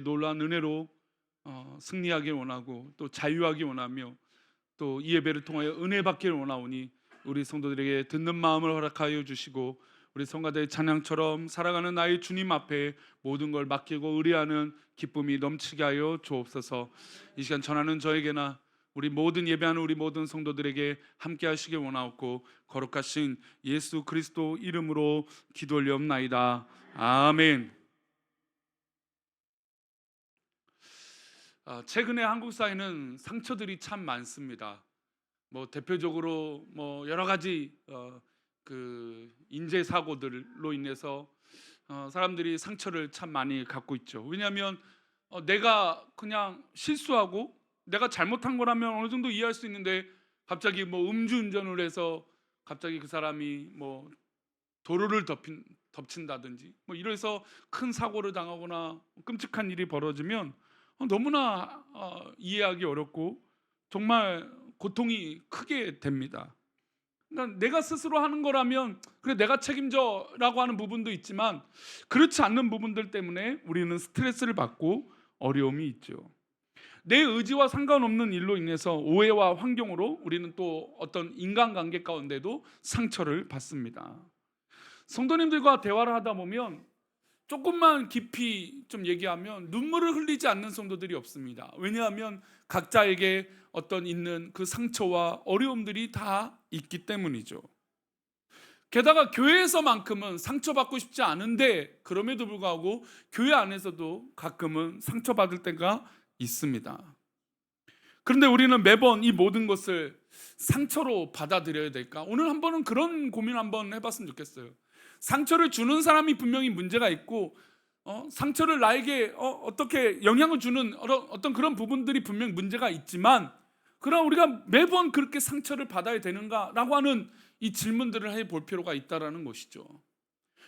놀라운 은혜로 승리하길 원하고 또 자유하기 원하며 또 이 예배를 통하여 은혜 받기를 원하오니 우리 성도들에게 듣는 마음을 허락하여 주시고 우리 성가대의 찬양처럼 살아가는 나의 주님 앞에 모든 걸 맡기고 의뢰하는 기쁨이 넘치게 하여 주옵소서. 이 시간 전하는 저에게나 우리 모든 예배하는 우리 모든 성도들에게 함께 하시길 원하옵고 거룩하신 예수 그리스도 이름으로 기도 올리옵나이다. 아멘. 최근에 한국 사회는 상처들이 참 많습니다. 대표적으로 여러 가지 그 인재 사고들로 인해서 사람들이 상처를 참 많이 갖고 있죠. 왜냐하면 내가 그냥 실수하고 내가 잘못한 거라면 어느 정도 이해할 수 있는데 갑자기 음주운전을 해서 갑자기 그 사람이 도로를 덮친다든지 이래서 큰 사고를 당하거나 끔찍한 일이 벌어지면 너무나 이해하기 어렵고 정말 고통이 크게 됩니다. 그러니까 내가 스스로 하는 거라면 그래 내가 책임져라고 하는 부분도 있지만 그렇지 않는 부분들 때문에 우리는 스트레스를 받고 어려움이 있죠. 내 의지와 상관없는 일로 인해서 오해와 환경으로 우리는 또 어떤 인간관계 가운데도 상처를 받습니다. 성도님들과 대화를 하다 보면 조금만 깊이 좀 얘기하면 눈물을 흘리지 않는 성도들이 없습니다. 왜냐하면 각자에게 어떤 있는 그 상처와 어려움들이 다 있기 때문이죠. 게다가 교회에서만큼은 상처받고 싶지 않은데 그럼에도 불구하고 교회 안에서도 가끔은 상처받을 때가 있습니다. 그런데 우리는 매번 이 모든 것을 상처로 받아들여야 될까? 오늘 한번은 그런 고민 한번 해봤으면 좋겠어요. 상처를 주는 사람이 분명히 문제가 있고 상처를 나에게 어떻게 영향을 주는 어떤 그런 부분들이 분명 문제가 있지만 그럼 우리가 매번 그렇게 상처를 받아야 되는가라고 하는 이 질문들을 해볼 필요가 있다는 것이죠.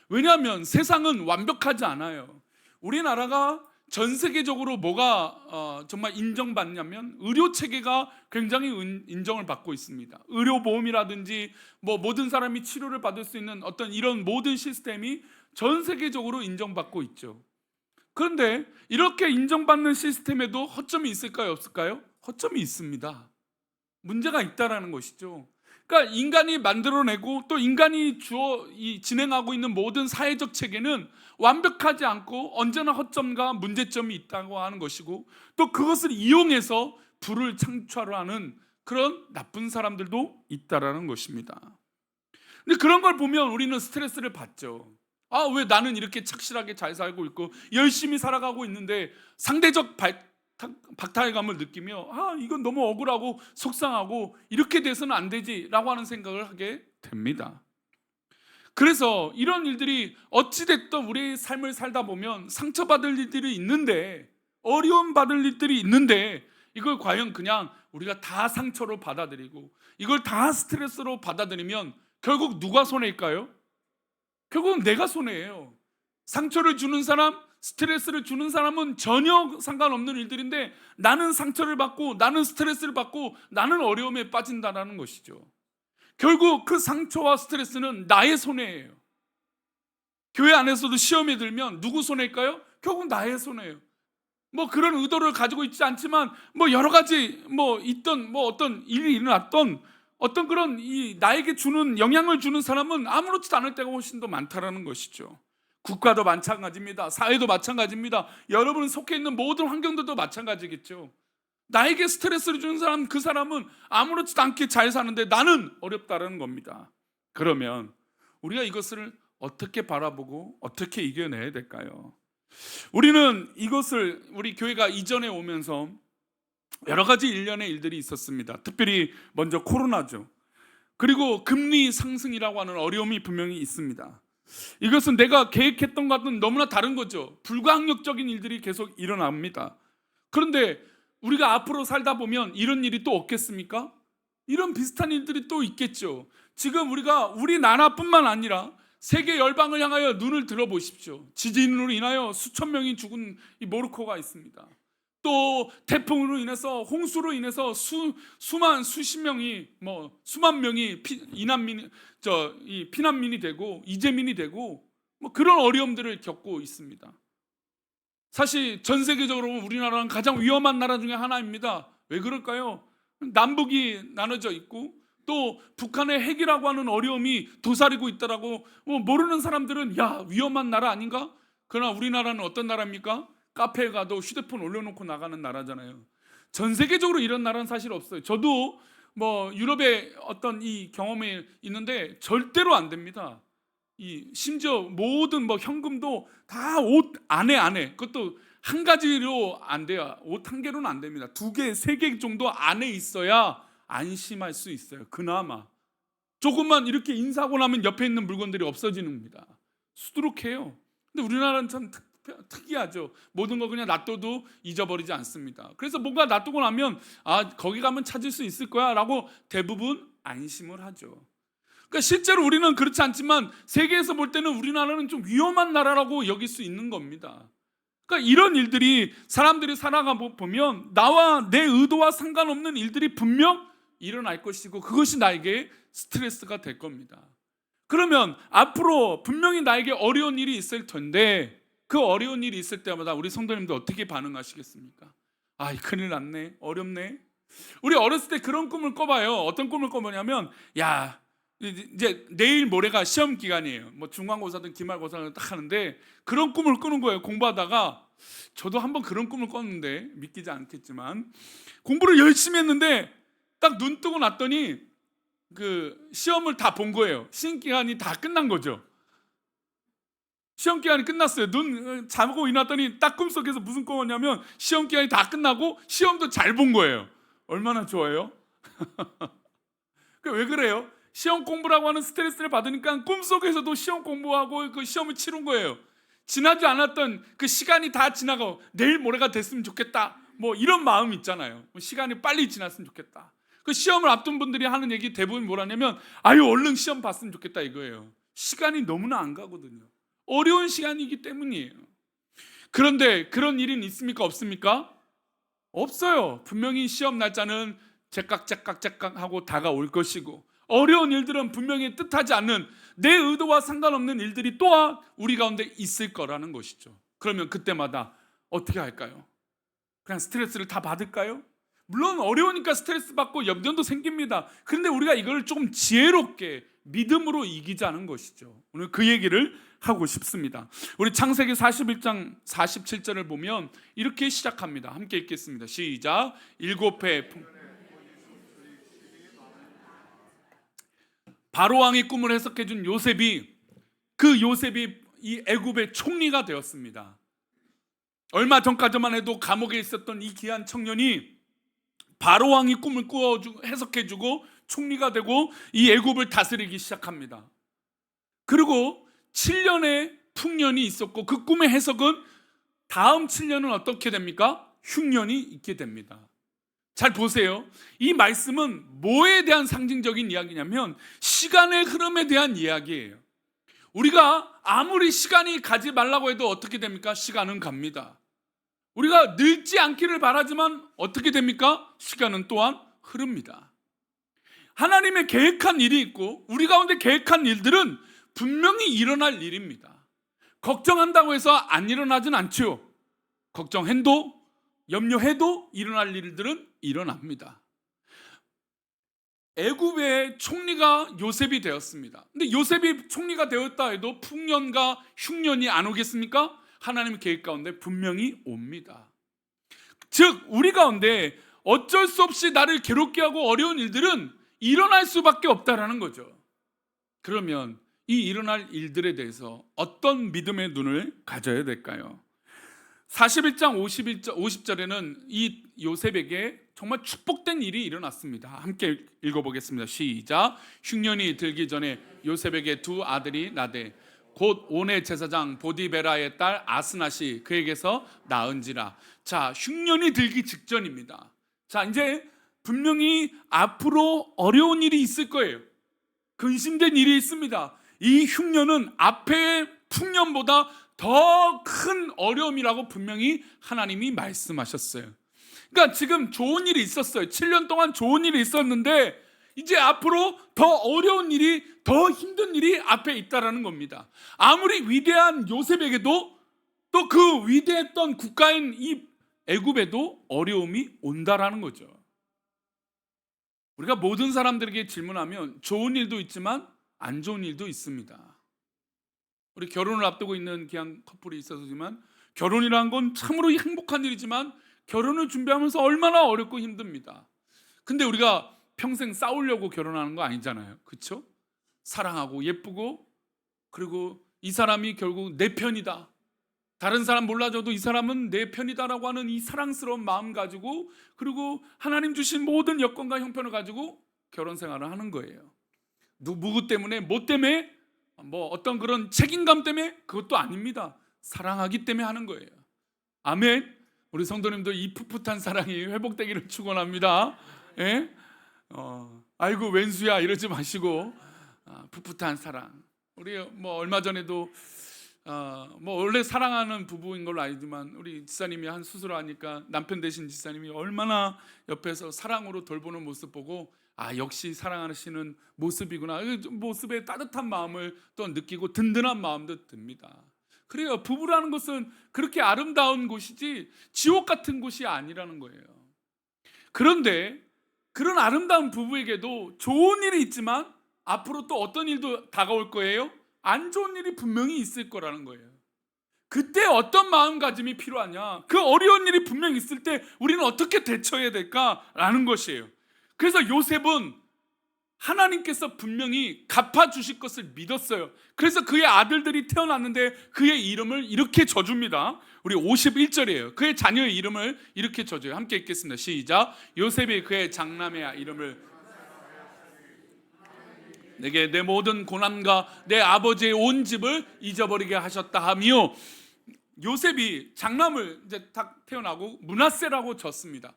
왜냐하면 세상은 완벽하지 않아요. 우리나라가 전 세계적으로 뭐가 정말 인정받냐면 의료 체계가 굉장히 인정을 받고 있습니다. 의료보험이라든지 모든 사람이 치료를 받을 수 있는 어떤 이런 모든 시스템이 전 세계적으로 인정받고 있죠. 그런데 이렇게 인정받는 시스템에도 허점이 있을까요, 없을까요? 허점이 있습니다. 문제가 있다라는 것이죠. 그러니까 인간이 만들어내고 또 인간이 진행하고 있는 모든 사회적 체계는 완벽하지 않고 언제나 허점과 문제점이 있다고 하는 것이고 또 그것을 이용해서 불을 창출하는 그런 나쁜 사람들도 있다라는 것입니다. 근데 그런 걸 보면 우리는 스트레스를 받죠. 왜 나는 이렇게 착실하게 잘 살고 있고 열심히 살아가고 있는데 상대적 박탈감을 느끼며 이건 너무 억울하고 속상하고 이렇게 돼서는 안 되지라고 하는 생각을 하게 됩니다. 그래서 이런 일들이 어찌됐든 우리의 삶을 살다 보면 상처받을 일들이 있는데 어려움 받을 일들이 있는데 이걸 과연 그냥 우리가 다 상처로 받아들이고 이걸 다 스트레스로 받아들이면 결국 누가 손해일까요? 결국은 내가 손해예요. 상처를 주는 사람, 스트레스를 주는 사람은 전혀 상관없는 일들인데 나는 상처를 받고 나는 스트레스를 받고 나는 어려움에 빠진다는 것이죠. 결국 그 상처와 스트레스는 나의 손해예요. 교회 안에서도 시험에 들면 누구 손해일까요? 결국 나의 손해예요. 그런 의도를 가지고 있지 않지만 여러 가지 있던 어떤 일이 일어났던 어떤 그런 나에게 주는 영향을 주는 사람은 아무렇지도 않을 때가 훨씬 더 많다라는 것이죠. 국가도 마찬가지입니다. 사회도 마찬가지입니다. 여러분 속해 있는 모든 환경들도 마찬가지겠죠. 나에게 스트레스를 주는 사람, 그 사람은 아무렇지도 않게 잘 사는데 나는 어렵다라는 겁니다. 그러면 우리가 이것을 어떻게 바라보고 어떻게 이겨내야 될까요? 우리는 이것을 우리 교회가 이전에 오면서 여러 가지 일련의 일들이 있었습니다. 특별히 먼저 코로나죠. 그리고 금리 상승이라고 하는 어려움이 분명히 있습니다. 이것은 내가 계획했던 것과는 너무나 다른 거죠. 불가항력적인 일들이 계속 일어납니다. 그런데 우리가 앞으로 살다 보면 이런 일이 또 없겠습니까? 이런 비슷한 일들이 또 있겠죠. 지금 우리가 우리나라뿐만 아니라 세계 열방을 향하여 눈을 들어보십시오. 지진으로 인하여 수천 명이 죽은 이 모로코가 있습니다. 또 태풍으로 인해서 홍수로 인해서 수십 명이 수만 명이 피난민이 되고 이재민이 되고 그런 어려움들을 겪고 있습니다. 사실 전 세계적으로 보면 우리나라는 가장 위험한 나라 중에 하나입니다. 왜 그럴까요? 남북이 나눠져 있고 또 북한의 핵이라고 하는 어려움이 도사리고 있다라고 모르는 사람들은 야, 위험한 나라 아닌가? 그러나 우리나라는 어떤 나라입니까? 카페에 가도 휴대폰 올려놓고 나가는 나라잖아요. 전 세계적으로 이런 나라는 사실 없어요. 저도 유럽의 어떤 이 경험이 있는데 절대로 안 됩니다. 심지어 모든 현금도 다 옷 안에 그것도 한 가지로 안 돼요. 옷 한 개로는 안 됩니다. 2개, 3개 정도 안에 있어야 안심할 수 있어요. 그나마 조금만 이렇게 인사하고 나면 옆에 있는 물건들이 없어지는겁니다. 수두룩해요. 근데 우리나라는 참 특이하죠. 모든 거 그냥 놔둬도 잊어버리지 않습니다. 그래서 뭔가 놔두고 나면 거기 가면 찾을 수 있을 거야 라고 대부분 안심을 하죠. 그러니까 실제로 우리는 그렇지 않지만 세계에서 볼 때는 우리나라는 좀 위험한 나라라고 여길 수 있는 겁니다. 그러니까 이런 일들이 사람들이 살아가 보면 나와 내 의도와 상관없는 일들이 분명 일어날 것이고 그것이 나에게 스트레스가 될 겁니다. 그러면 앞으로 분명히 나에게 어려운 일이 있을 텐데 그 어려운 일이 있을 때마다 우리 성도님들 어떻게 반응하시겠습니까? 큰일 났네, 어렵네. 우리 어렸을 때 그런 꿈을 꿔봐요. 어떤 꿈을 꿔보냐면 야, 이제 내일 모레가 시험 기간이에요. 중간고사든 기말고사든 딱 하는데 그런 꿈을 꾸는 거예요. 공부하다가 저도 한번 그런 꿈을 꿨는데 믿기지 않겠지만 공부를 열심히 했는데 딱 눈 뜨고 났더니 그 시험을 다 본 거예요. 시험 기간이 다 끝난 거죠. 시험 기간이 끝났어요. 눈 자고 일어났더니 딱 꿈속에서 무슨 꿈이었냐면 시험 기간이 다 끝나고 시험도 잘 본 거예요. 얼마나 좋아요? 왜 그래요? 시험 공부라고 하는 스트레스를 받으니까 꿈속에서도 시험 공부하고 그 시험을 치른 거예요. 지나지 않았던 그 시간이 다 지나가고 내일 모레가 됐으면 좋겠다, 이런 마음 있잖아요. 시간이 빨리 지났으면 좋겠다. 그 시험을 앞둔 분들이 하는 얘기 대부분 뭐라냐면 얼른 시험 봤으면 좋겠다 이거예요. 시간이 너무나 안 가거든요. 어려운 시간이기 때문이에요. 그런데 그런 일은 있습니까? 없습니까? 없어요. 분명히 시험 날짜는 제깍제깍 하고 다가올 것이고 어려운 일들은 분명히 뜻하지 않는 내 의도와 상관없는 일들이 또한 우리 가운데 있을 거라는 것이죠. 그러면 그때마다 어떻게 할까요? 그냥 스트레스를 다 받을까요? 물론 어려우니까 스트레스 받고 염려도 생깁니다. 그런데 우리가 이걸 조금 지혜롭게 믿음으로 이기자는 것이죠. 오늘 그 얘기를 하고 싶습니다. 우리 창세기 41장 47절을 보면 이렇게 시작합니다. 함께 읽겠습니다. 시작. 7회 바로왕의 꿈을 해석해 준 요셉이 이 애굽의 총리가 되었습니다. 얼마 전까지만 해도 감옥에 있었던 이 귀한 청년이 바로왕이 꿈을 해석해 주고 총리가 되고 이 애굽을 다스리기 시작합니다. 그리고 7년의 풍년이 있었고 그 꿈의 해석은 다음 7년은 어떻게 됩니까? 흉년이 있게 됩니다. 잘 보세요. 이 말씀은 뭐에 대한 상징적인 이야기냐면 시간의 흐름에 대한 이야기예요. 우리가 아무리 시간이 가지 말라고 해도 어떻게 됩니까? 시간은 갑니다. 우리가 늙지 않기를 바라지만 어떻게 됩니까? 시간은 또한 흐릅니다. 하나님의 계획한 일이 있고 우리 가운데 계획한 일들은 분명히 일어날 일입니다. 걱정한다고 해서 안 일어나진 않죠. 걱정해도 염려해도 일어날 일들은 일어납니다. 애굽의 총리가 요셉이 되었습니다. 근데 요셉이 총리가 되었다 해도 풍년과 흉년이 안 오겠습니까? 하나님의 계획 가운데 분명히 옵니다. 즉 우리 가운데 어쩔 수 없이 나를 괴롭게 하고 어려운 일들은 일어날 수밖에 없다라는 거죠. 그러면 이 일어날 일들에 대해서 어떤 믿음의 눈을 가져야 될까요? 41장 50절에는 이 요셉에게 정말 축복된 일이 일어났습니다. 함께 읽어보겠습니다. 시작. 흉년이 들기 전에 요셉에게 2 아들이 나되 곧 온의 제사장 보디베라의 딸 아스낫이 그에게서 낳은지라. 자, 흉년이 들기 직전입니다. 자, 이제 분명히 앞으로 어려운 일이 있을 거예요. 근심된 일이 있습니다. 이 흉년은 앞의 풍년보다 더 큰 어려움이라고 분명히 하나님이 말씀하셨어요. 그러니까 지금 좋은 일이 있었어요. 7년 동안 좋은 일이 있었는데 이제 앞으로 더 어려운 일이, 더 힘든 일이 앞에 있다라는 겁니다. 아무리 위대한 요셉에게도 또 그 위대했던 국가인 이 애굽에도 어려움이 온다라는 거죠. 우리가 모든 사람들에게 질문하면 좋은 일도 있지만 안 좋은 일도 있습니다. 우리 결혼을 앞두고 있는 귀한 커플이 있어서지만 결혼이란 건 참으로 행복한 일이지만 결혼을 준비하면서 얼마나 어렵고 힘듭니다. 근데 우리가 평생 싸우려고 결혼하는 거 아니잖아요. 그렇죠? 사랑하고 예쁘고, 그리고 이 사람이 결국 내 편이다, 다른 사람 몰라줘도 이 사람은 내 편이다라고 하는 이 사랑스러운 마음 가지고, 그리고 하나님 주신 모든 여건과 형편을 가지고 결혼 생활을 하는 거예요. 누구 때문에, 뭐 때문에, 뭐 어떤 그런 책임감 때문에, 그것도 아닙니다. 사랑하기 때문에 하는 거예요. 아멘. 우리 성도님들 이 풋풋한 사랑이 회복되기를 축원합니다. 예? 아이고 웬수야 이러지 마시고, 풋풋한 사랑. 우리 뭐 얼마 전에도 뭐 원래 사랑하는 부부인 걸로 알지만 우리 지사님이 한 수술을 하니까 남편 되신 지사님이 얼마나 옆에서 사랑으로 돌보는 모습 보고, 역시 사랑하시는 모습이구나, 모습에 따뜻한 마음을 또 느끼고 든든한 마음도 듭니다. 그래요. 부부라는 것은 그렇게 아름다운 곳이지 지옥 같은 곳이 아니라는 거예요. 그런데 그런 아름다운 부부에게도 좋은 일이 있지만 앞으로 또 어떤 일도 다가올 거예요? 안 좋은 일이 분명히 있을 거라는 거예요. 그때 어떤 마음가짐이 필요하냐, 그 어려운 일이 분명히 있을 때 우리는 어떻게 대처해야 될까라는 것이에요. 그래서 요셉은 하나님께서 분명히 갚아주실 것을 믿었어요. 그래서 그의 아들들이 태어났는데 그의 이름을 이렇게 져줍니다. 우리 51절이에요. 그의 자녀의 이름을 이렇게 져줘요. 함께 읽겠습니다. 시작. 요셉이 그의 장남의 이름을 내게 내 모든 고난과 내 아버지의 온 집을 잊어버리게 하셨다 하며, 요셉이 장남을 이제 딱 태어나고 므낫세라고 졌습니다.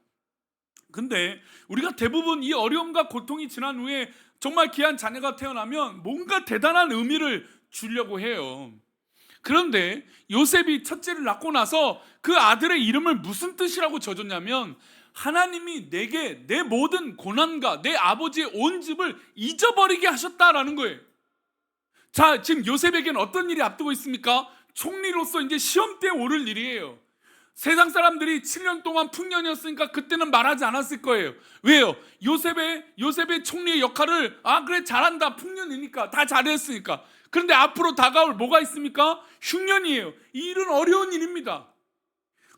근데 우리가 대부분 이 어려움과 고통이 지난 후에 정말 귀한 자녀가 태어나면 뭔가 대단한 의미를 주려고 해요. 그런데 요셉이 첫째를 낳고 나서 그 아들의 이름을 무슨 뜻이라고 져줬냐면, 하나님이 내게 내 모든 고난과 내 아버지의 온 집을 잊어버리게 하셨다라는 거예요. 자, 지금 요셉에게는 어떤 일이 앞두고 있습니까? 총리로서 이제 시험대에 오를 일이에요. 세상 사람들이 7년 동안 풍년이었으니까 그때는 말하지 않았을 거예요. 왜요? 요셉의 총리의 역할을 그래 잘한다, 풍년이니까 다 잘했으니까. 그런데 앞으로 다가올 뭐가 있습니까? 흉년이에요. 이 일은 어려운 일입니다.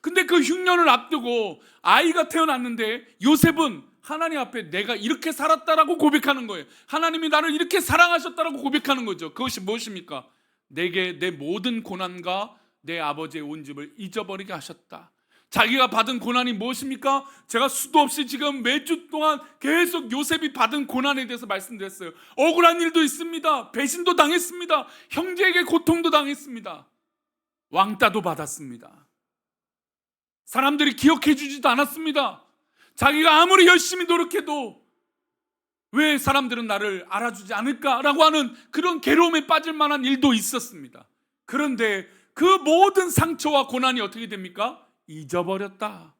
근데 그 흉년을 앞두고 아이가 태어났는데 요셉은 하나님 앞에 내가 이렇게 살았다라고 고백하는 거예요. 하나님이 나를 이렇게 사랑하셨다라고 고백하는 거죠. 그것이 무엇입니까? 내게 내 모든 고난과 내 아버지의 온 집을 잊어버리게 하셨다. 자기가 받은 고난이 무엇입니까? 제가 수도 없이 지금 매주 동안 계속 요셉이 받은 고난에 대해서 말씀드렸어요. 억울한 일도 있습니다. 배신도 당했습니다. 형제에게 고통도 당했습니다. 왕따도 받았습니다. 사람들이 기억해 주지도 않았습니다. 자기가 아무리 열심히 노력해도 왜 사람들은 나를 알아주지 않을까라고 하는 그런 괴로움에 빠질 만한 일도 있었습니다. 그런데 그 모든 상처와 고난이 어떻게 됩니까? 잊어버렸다.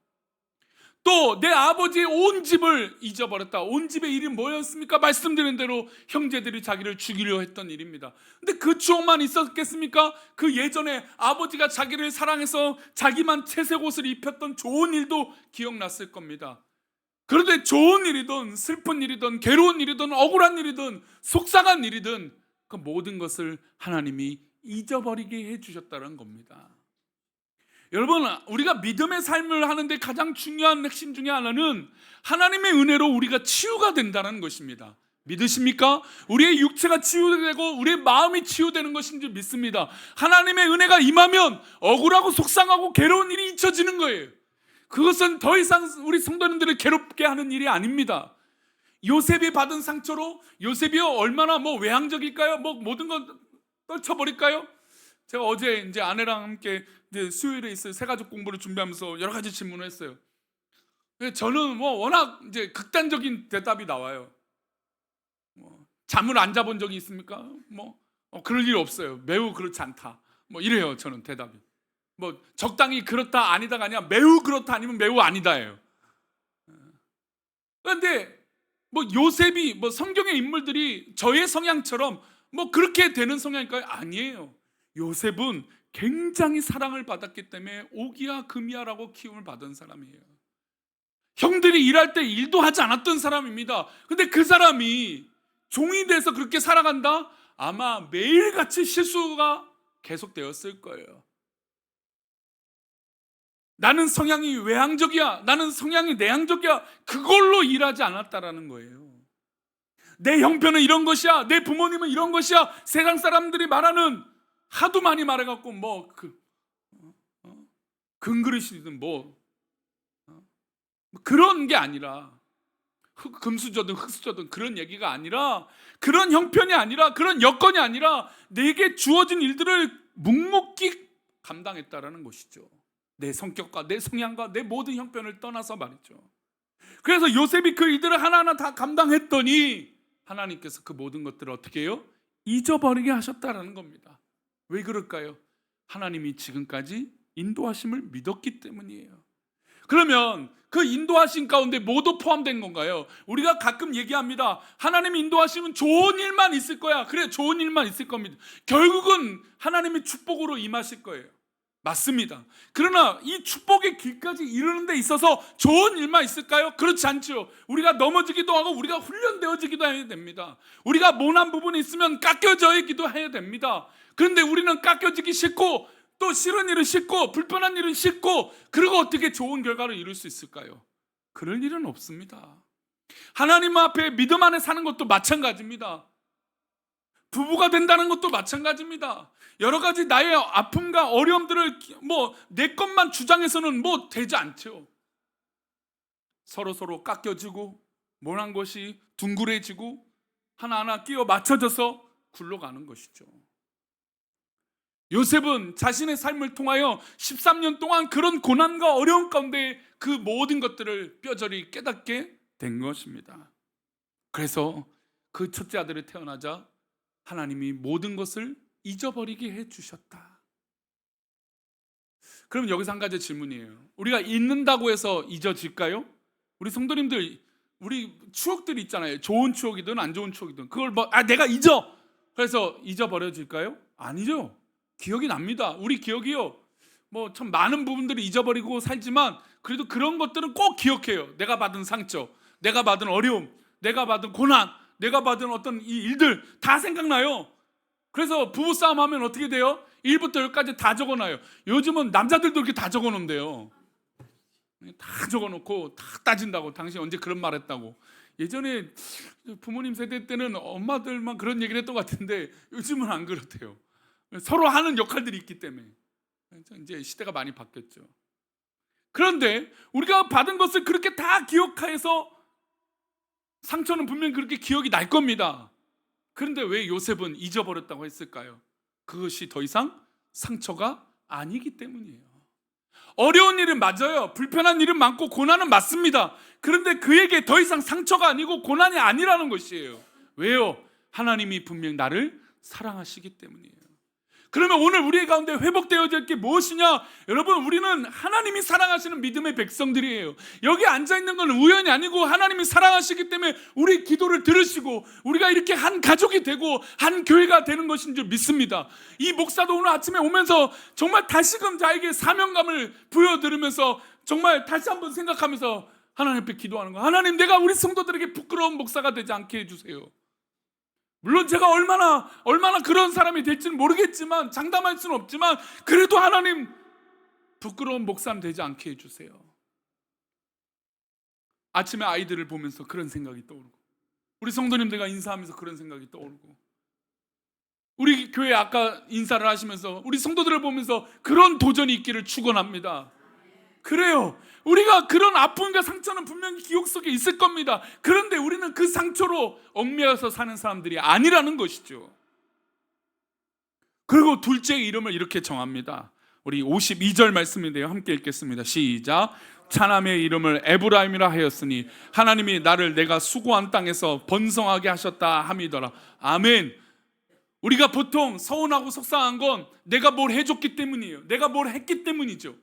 또 내 아버지의 온 집을 잊어버렸다. 온 집의 일이 뭐였습니까? 말씀드린 대로 형제들이 자기를 죽이려 했던 일입니다. 근데 그 추억만 있었겠습니까? 그 예전에 아버지가 자기를 사랑해서 자기만 채색 옷을 입혔던 좋은 일도 기억났을 겁니다. 그런데 좋은 일이든 슬픈 일이든 괴로운 일이든 억울한 일이든 속상한 일이든 그 모든 것을 하나님이 잊어버리게 해주셨다는 겁니다. 여러분, 우리가 믿음의 삶을 하는데 가장 중요한 핵심 중에 하나는 하나님의 은혜로 우리가 치유가 된다는 것입니다. 믿으십니까? 우리의 육체가 치유되고 우리의 마음이 치유되는 것인 줄 믿습니다. 하나님의 은혜가 임하면 억울하고 속상하고 괴로운 일이 잊혀지는 거예요. 그것은 더 이상 우리 성도님들을 괴롭게 하는 일이 아닙니다. 요셉이 받은 상처로, 요셉이 얼마나 외향적일까요? 모든 걸 떨쳐버릴까요? 제가 어제 이제 아내랑 함께 이제 수요일에 있어요. 새가족 공부를 준비하면서 여러 가지 질문을 했어요. 저는 워낙 이제 극단적인 대답이 나와요. 잠을 안 자본 적이 있습니까? 그럴 일 없어요. 매우 그렇지 않다. 이래요. 저는 대답이. 적당히 그렇다 아니다가 아니라 매우 그렇다 아니면 매우 아니다예요. 그런데 요셉이 성경의 인물들이 저의 성향처럼 그렇게 되는 성향일까요? 아니에요. 요셉은 굉장히 사랑을 받았기 때문에 오기야 금이야라고 키움을 받은 사람이에요. 형들이 일할 때 일도 하지 않았던 사람입니다. 근데 그 사람이 종이 돼서 그렇게 살아간다? 아마 매일같이 실수가 계속되었을 거예요. 나는 성향이 외향적이야, 나는 성향이 내향적이야, 그걸로 일하지 않았다라는 거예요. 내 형편은 이런 것이야, 내 부모님은 이런 것이야, 세상 사람들이 말하는 하도 많이 말해갖고 금그릇이든 그런 게 아니라, 금수저든 흙수저든 그런 얘기가 아니라, 그런 형편이 아니라, 그런 여건이 아니라 내게 주어진 일들을 묵묵히 감당했다라는 것이죠. 내 성격과 내 성향과 내 모든 형편을 떠나서 말이죠. 그래서 요셉이 그 일들을 하나하나 다 감당했더니 하나님께서 그 모든 것들을 어떻게 해요? 잊어버리게 하셨다라는 겁니다. 왜 그럴까요? 하나님이 지금까지 인도하심을 믿었기 때문이에요. 그러면 그 인도하심 가운데 뭐도 포함된 건가요? 우리가 가끔 얘기합니다. 하나님이 인도하시면 좋은 일만 있을 거야. 그래, 좋은 일만 있을 겁니다. 결국은 하나님의 축복으로 임하실 거예요. 맞습니다. 그러나 이 축복의 길까지 이르는 데 있어서 좋은 일만 있을까요? 그렇지 않죠. 우리가 넘어지기도 하고 우리가 훈련되어지기도 해야 됩니다. 우리가 모난 부분이 있으면 깎여져야기도 해야 됩니다. 그런데 우리는 깎여지기 싫고 또 싫은 일은 싫고 불편한 일은 싫고, 그리고 어떻게 좋은 결과를 이룰 수 있을까요? 그럴 일은 없습니다. 하나님 앞에 믿음 안에 사는 것도 마찬가지입니다. 부부가 된다는 것도 마찬가지입니다. 여러 가지 나의 아픔과 어려움들을 내 것만 주장해서는 되지 않죠. 서로 깎여지고 모난 것이 둥그레지고 하나하나 끼워 맞춰져서 굴러가는 것이죠. 요셉은 자신의 삶을 통하여 13년 동안 그런 고난과 어려움 가운데 그 모든 것들을 뼈저리 깨닫게 된 것입니다. 그래서 그 첫째 아들이 태어나자 하나님이 모든 것을 잊어버리게 해주셨다. 그럼 여기서 한 가지 질문이에요. 우리가 잊는다고 해서 잊어질까요? 우리 성도님들, 우리 추억들이 있잖아요. 좋은 추억이든 안 좋은 추억이든 그걸 내가 잊어! 그래서 잊어버려질까요? 아니죠. 기억이 납니다. 우리 기억이요, 참 많은 부분들을 잊어버리고 살지만 그래도 그런 것들은 꼭 기억해요. 내가 받은 상처, 내가 받은 어려움, 내가 받은 고난, 내가 받은 어떤 이 일들 다 생각나요. 그래서 부부싸움 하면 어떻게 돼요? 1부터 10까지 다 적어놔요. 요즘은 남자들도 이렇게 다 적어놓는데요. 다 적어놓고 다 따진다고. 당신 언제 그런 말 했다고. 예전에 부모님 세대 때는 엄마들만 그런 얘기를 했던 것 같은데 요즘은 안 그렇대요. 서로 하는 역할들이 있기 때문에. 이제 시대가 많이 바뀌었죠. 그런데 우리가 받은 것을 그렇게 다 기억해서 상처는 분명히 그렇게 기억이 날 겁니다. 그런데 왜 요셉은 잊어버렸다고 했을까요? 그것이 더 이상 상처가 아니기 때문이에요. 어려운 일은 맞아요. 불편한 일은 많고 고난은 맞습니다. 그런데 그에게 더 이상 상처가 아니고 고난이 아니라는 것이에요. 왜요? 하나님이 분명히 나를 사랑하시기 때문이에요. 그러면 오늘 우리 가운데 회복되어질 게 무엇이냐? 여러분, 우리는 하나님이 사랑하시는 믿음의 백성들이에요. 여기 앉아있는 건 우연이 아니고 하나님이 사랑하시기 때문에 우리 기도를 들으시고 우리가 이렇게 한 가족이 되고 한 교회가 되는 것인 줄 믿습니다. 이 목사도 오늘 아침에 오면서 정말 다시금 자에게 사명감을 부여드리면서 정말 다시 한번 생각하면서 하나님 앞에 기도하는 거예요. 하나님, 내가 우리 성도들에게 부끄러운 목사가 되지 않게 해주세요. 물론 제가 얼마나 그런 사람이 될지는 모르겠지만, 장담할 수는 없지만, 그래도 하나님, 부끄러운 목사는 되지 않게 해주세요. 아침에 아이들을 보면서 그런 생각이 떠오르고, 우리 성도님들과 인사하면서 그런 생각이 떠오르고, 우리 교회 아까 인사를 하시면서 우리 성도들을 보면서 그런 도전이 있기를 축원합니다. 그래요. 우리가 그런 아픔과 상처는 분명히 기억 속에 있을 겁니다. 그런데 우리는 그 상처로 얽매여서 사는 사람들이 아니라는 것이죠. 그리고 둘째의 이름을 이렇게 정합니다. 우리 52절 말씀인데요, 함께 읽겠습니다. 시작. 차남의 이름을 에브라임이라 하였으니 하나님이 나를 내가 수고한 땅에서 번성하게 하셨다 함이더라. 아멘. 우리가 보통 서운하고 속상한 건 내가 뭘 해줬기 때문이에요. 내가 뭘 했기 때문이죠.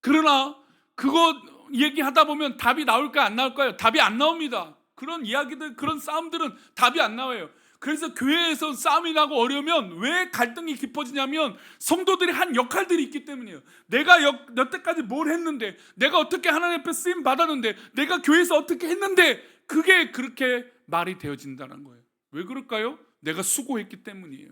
그러나 그거 얘기하다 보면 답이 나올까요? 안 나올까요? 답이 안 나옵니다. 그런 이야기들, 그런 싸움들은 답이 안 나와요. 그래서 교회에서 싸움이 나고 어려우면 왜 갈등이 깊어지냐면 성도들이 한 역할들이 있기 때문이에요. 내가 여태까지 뭘 했는데, 내가 어떻게 하나님 앞에 쓰임 받았는데, 내가 교회에서 어떻게 했는데, 그게 그렇게 말이 되어진다는 거예요. 왜 그럴까요? 내가 수고했기 때문이에요.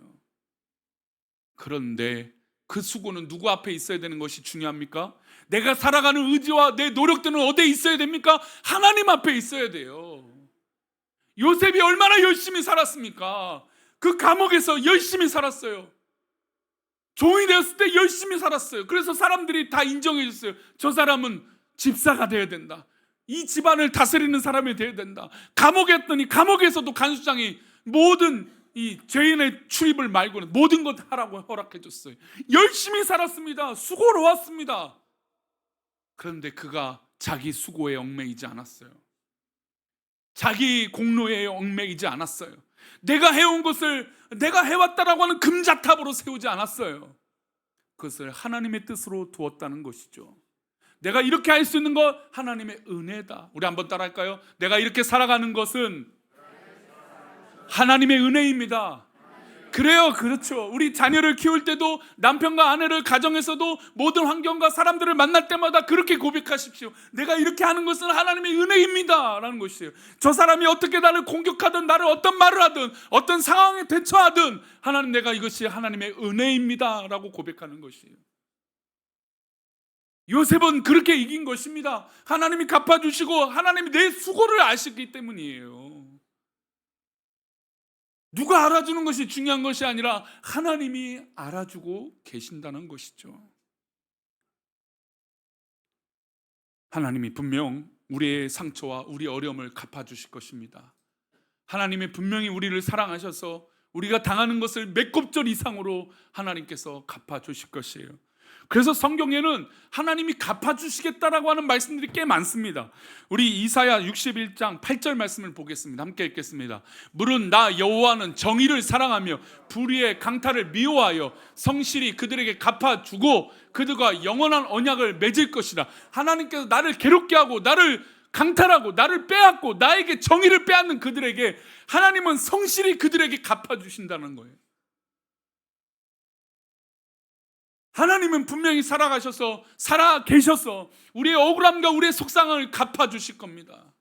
그런데 그 수고는 누구 앞에 있어야 되는 것이 중요합니까? 내가 살아가는 의지와 내 노력들은 어디에 있어야 됩니까? 하나님 앞에 있어야 돼요. 요셉이 얼마나 열심히 살았습니까? 그 감옥에서 열심히 살았어요. 종이 되었을 때 열심히 살았어요. 그래서 사람들이 다 인정해 줬어요. 저 사람은 집사가 되어야 된다. 이 집안을 다스리는 사람이 되어야 된다. 감옥에 했더니 감옥에서도 간수장이 모든 이 죄인의 출입을 말고는 모든 것 하라고 허락해 줬어요. 열심히 살았습니다. 수고로웠습니다. 그런데 그가 자기 수고에 얽매이지 않았어요. 자기 공로에 얽매이지 않았어요. 내가 해온 것을 내가 해왔다라고 하는 금자탑으로 세우지 않았어요. 그것을 하나님의 뜻으로 두었다는 것이죠. 내가 이렇게 할 수 있는 것 하나님의 은혜다. 우리 한번 따라할까요? 내가 이렇게 살아가는 것은 하나님의 은혜입니다. 그래요, 그렇죠. 우리 자녀를 키울 때도 남편과 아내를 가정에서도 모든 환경과 사람들을 만날 때마다 그렇게 고백하십시오. 내가 이렇게 하는 것은 하나님의 은혜입니다 라는 것이에요. 저 사람이 어떻게 나를 공격하든 나를 어떤 말을 하든 어떤 상황에 대처하든 하나님, 내가 이것이 하나님의 은혜입니다 라고 고백하는 것이에요. 요셉은 그렇게 이긴 것입니다. 하나님이 갚아주시고 하나님이 내 수고를 아시기 때문이에요. 누가 알아주는 것이 중요한 것이 아니라 하나님이 알아주고 계신다는 것이죠. 하나님이 분명 우리의 상처와 우리 어려움을 갚아주실 것입니다. 하나님이 분명히 우리를 사랑하셔서 우리가 당하는 것을 몇 곱절 이상으로 하나님께서 갚아주실 것이에요. 그래서 성경에는 하나님이 갚아주시겠다라고 하는 말씀들이 꽤 많습니다. 우리 이사야 61장 8절 말씀을 보겠습니다. 함께 읽겠습니다. 물은 나 여호와는 정의를 사랑하며 불의의 강탈을 미워하여 성실히 그들에게 갚아주고 그들과 영원한 언약을 맺을 것이라. 하나님께서 나를 괴롭게 하고 나를 강탈하고 나를 빼앗고 나에게 정의를 빼앗는 그들에게 하나님은 성실히 그들에게 갚아주신다는 거예요. 하나님은 분명히 살아가셔서 살아 계셔서 우리의 억울함과 우리의 속상을 갚아주실 겁니다.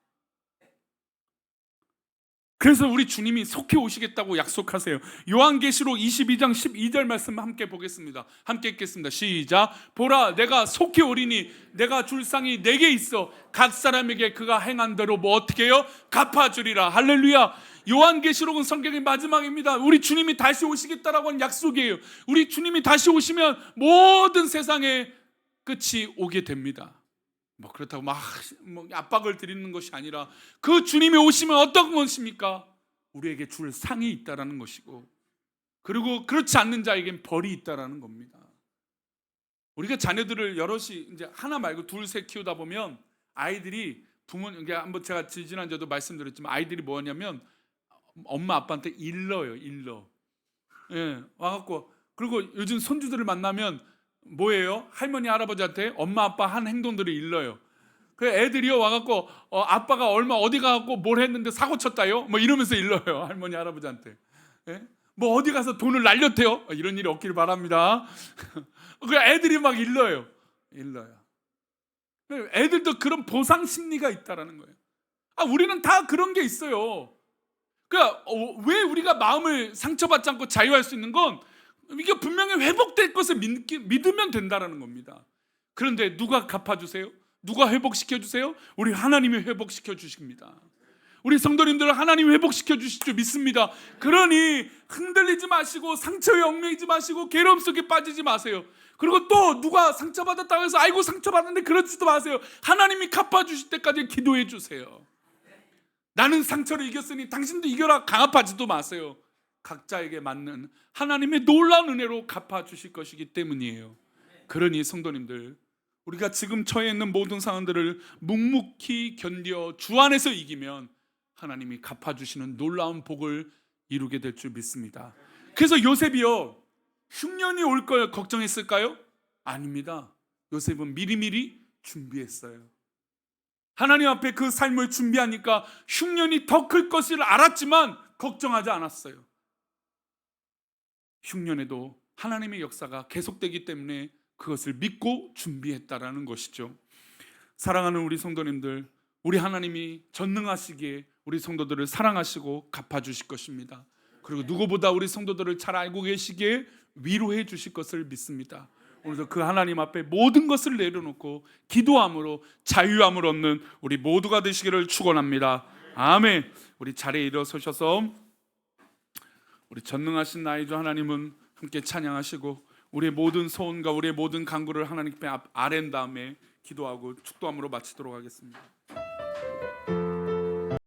그래서 우리 주님이 속히 오시겠다고 약속하세요. 요한계시록 22장 12절 말씀 함께 보겠습니다. 함께 읽겠습니다. 시작. 보라, 내가 속히 오리니 내가 줄 상이 내게 있어 각 사람에게 그가 행한 대로 뭐 어떻게 해요? 갚아주리라. 할렐루야. 요한계시록은 성경의 마지막입니다. 우리 주님이 다시 오시겠다라고 하는 약속이에요. 우리 주님이 다시 오시면 모든 세상의 끝이 오게 됩니다. 그렇다고 막 압박을 드리는 것이 아니라 그 주님이 오시면 어떤 것입니까? 우리에게 줄 상이 있다라는 것이고, 그리고 그렇지 않는 자에겐 벌이 있다라는 겁니다. 우리가 자녀들을 여럿이 이제 하나 말고 둘, 셋 키우다 보면 아이들이 부모님, 한번 제가 지난주에도 말씀드렸지만 아이들이 뭐냐면 엄마 아빠한테 일러요. 예, 와갖고, 그리고 요즘 손주들을 만나면 뭐예요? 할머니 할아버지한테 엄마 아빠 한 행동들을 일러요. 그 애들이요 와갖고 아빠가 얼마 어디 가갖고 뭘 했는데 사고 쳤다요? 뭐 이러면서 일러요. 할머니 할아버지한테. 예? 뭐 어디 가서 돈을 날렸대요? 이런 일이 없기를 바랍니다. 그 애들이 막 일러요. 애들도 그런 보상 심리가 있다라는 거예요. 우리는 다 그런 게 있어요. 그러니까 왜 우리가 마음을 상처받지 않고 자유할 수 있는 건 이게 분명히 회복될 것을 믿으면 된다는 겁니다. 그런데 누가 갚아주세요? 누가 회복시켜주세요? 우리 하나님이 회복시켜 주십니다. 우리 성도님들을 하나님이 회복시켜 주실 줄 믿습니다. 그러니 흔들리지 마시고 상처에 얽매이지 마시고 괴로움 속에 빠지지 마세요. 그리고 또 누가 상처받았다고 해서 아이고 상처받았는데 그러지도 마세요. 하나님이 갚아주실 때까지 기도해 주세요. 나는 상처를 이겼으니 당신도 이겨라. 강압하지도 마세요. 각자에게 맞는 하나님의 놀라운 은혜로 갚아주실 것이기 때문이에요. 그러니 성도님들, 우리가 지금 처해 있는 모든 상황들을 묵묵히 견뎌 주 안에서 이기면 하나님이 갚아주시는 놀라운 복을 이루게 될 줄 믿습니다. 그래서 요셉이요, 흉년이 올 걸 걱정했을까요? 아닙니다. 요셉은 미리미리 준비했어요. 하나님 앞에 그 삶을 준비하니까 흉년이 더 클 것을 알았지만 걱정하지 않았어요. 흉년에도 하나님의 역사가 계속되기 때문에 그것을 믿고 준비했다라는 것이죠. 사랑하는 우리 성도님들, 우리 하나님이 전능하시기에 우리 성도들을 사랑하시고 갚아주실 것입니다. 그리고 누구보다 우리 성도들을 잘 알고 계시기에 위로해 주실 것을 믿습니다. 오늘도 그 하나님 앞에 모든 것을 내려놓고 기도함으로 자유함을 얻는 우리 모두가 되시기를 축원합니다. 아멘. 우리 자리에 일어서셔서 우리 전능하신 나의 주 하나님은 함께 찬양하시고 우리의 모든 소원과 우리의 모든 간구를 하나님께 아랜 다음에 기도하고 축도함으로 마치도록 하겠습니다.